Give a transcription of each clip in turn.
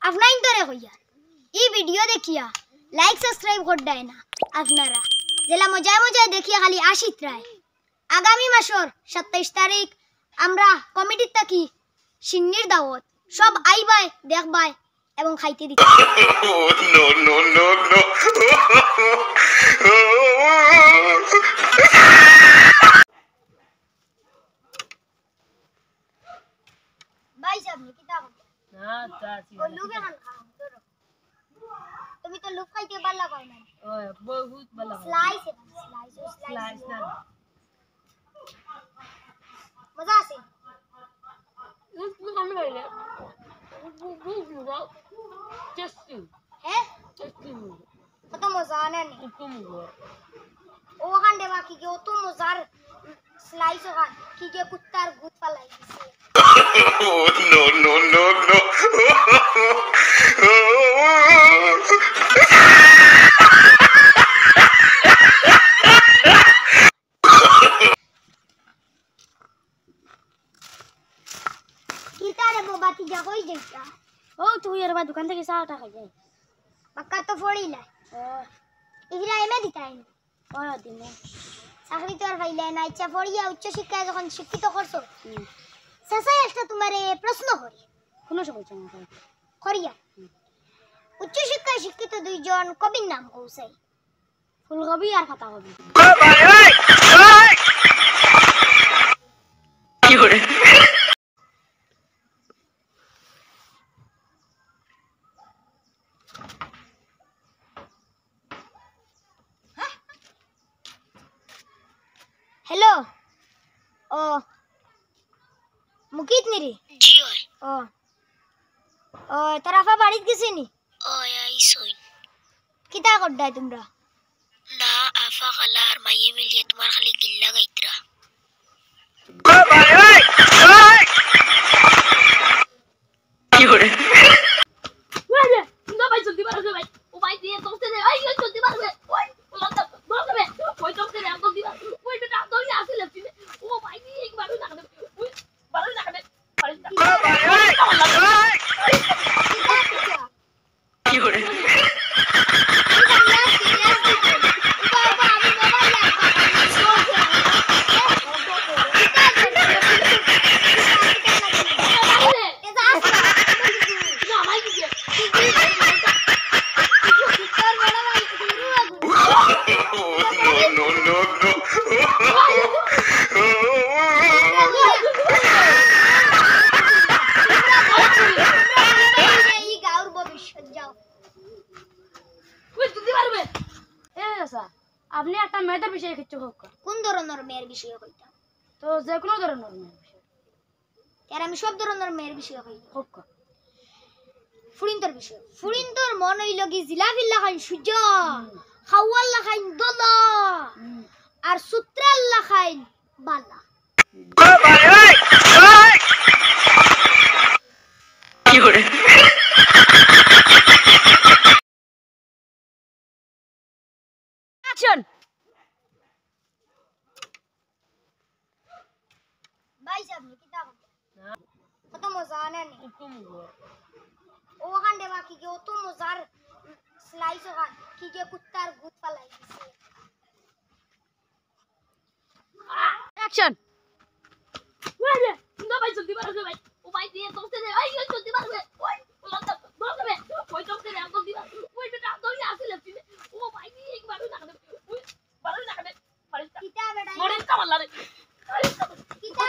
আপনার ইন্তরে কইয়া এই ভিডিও দেখিয়া লাইক সাবস্ক্রাইব কর দেয় না আপনারা জেলা মজায় মজায় দেখিয়া খালি আশিত রায় আগামী মাসের 27 তারিখ আমরা কমিটির থাকি সিন্নির দাওয়াত সব আইবাই দেখবাই এবং খাইতে দিতে নো নো নো নো ভাই সাহেব নি কিতা না চাচি লুবে খান খাও তুমি তো লুক খাইতে ভালো লাগাও না ওই বহুত ভালো স্লাইস স্লাইস না মজা আছে তুমি কম হইলে টেস্টি হ্যাঁ টেস্টি কত মজা না নি ও খান দেবা কি ও তো মজার স্লাইস খান কি যে কুত্তার গুদ পালাই দিছে নো নো নো নো বাতি যা কই যাইতা ও তুই এর বা দোকান থেকে চা টাকা যাই পাক্কা তো ফড়িলা ও ইগরা এমে দিতাই ও দিনে চাকরি তো আর পাইলে না ইচ্ছা ফড়িয়া উচ্চ শিক্ষা যখন শিক্ষিত করছো সাসা একটা তোমারে প্রশ্ন করি কোন সমস্যা না করিয়া উচ্চ শিক্ষায় শিক্ষিত দুইজন কবির নাম কৌসাই ফুলকবি আর পাতাকবি কি করে हेलो ओ मुकीत निरी जी ओय ओ तराफा बाड़ीत किसी नी ओय आई सोई किता कोड्डा तुमरा ना आफा खलार माये मिलिए तुम्हार खाली गिल्ला गइतरा ओ भाई ओए की होरे वाले ना भाई जल्दी मारो भाई ओ भाई दिए तुमसे ने आई जल्दी मारो ओए बोलता बोल दे कोई तुमसे ने जल्दी मारो ओए बेटा तो ही आके लगती है ओ भाई ये एक बार ना दे ओए बार ना दे ओ भाई ओए की होरे আপনি একটা মেয়েদের বিষয়ে কিছু হোক কোন ধরনের মেয়ের বিষয়ে কইতা তো যে কোনো ধরনের মেয়ের বিষয় এর আমি সব ধরনের মেয়ের বিষয়ে কই হোক ফুরিন্তর বিষয় ফুরিন্তর মন হইল কি জিলাফিল্লা খান সূর্য খাওয়াল্লা খান দলা আর সূত্রাল্লা খান বালা কি করে অ্যাকশন ভাই সাহেব নি কিতা না কত মজা না নি ও খান দেবা কি ও তো মজার স্লাইস খান কি যে কুত্তার গুদ পালাই দিছে অ্যাকশন ওরে না ভাই জলদি মারো ভাই ও ভাই দিয়ে তোমতে নে আই জলদি মারো ওই বলতা বল দে ওই তোমতে নে জলদি মারো ওই বেটা তো ही আসে লাগছি ও ভাই দিয়ে এক বারো না দে ওই বারো না দে কিতা বেটা মরে কা মারলা রে কিতা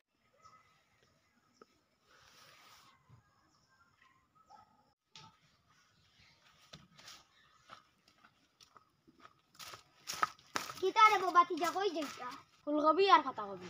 কিতা রে বাতি যা কই যাইতা ফুলকবি আর পাতাকবি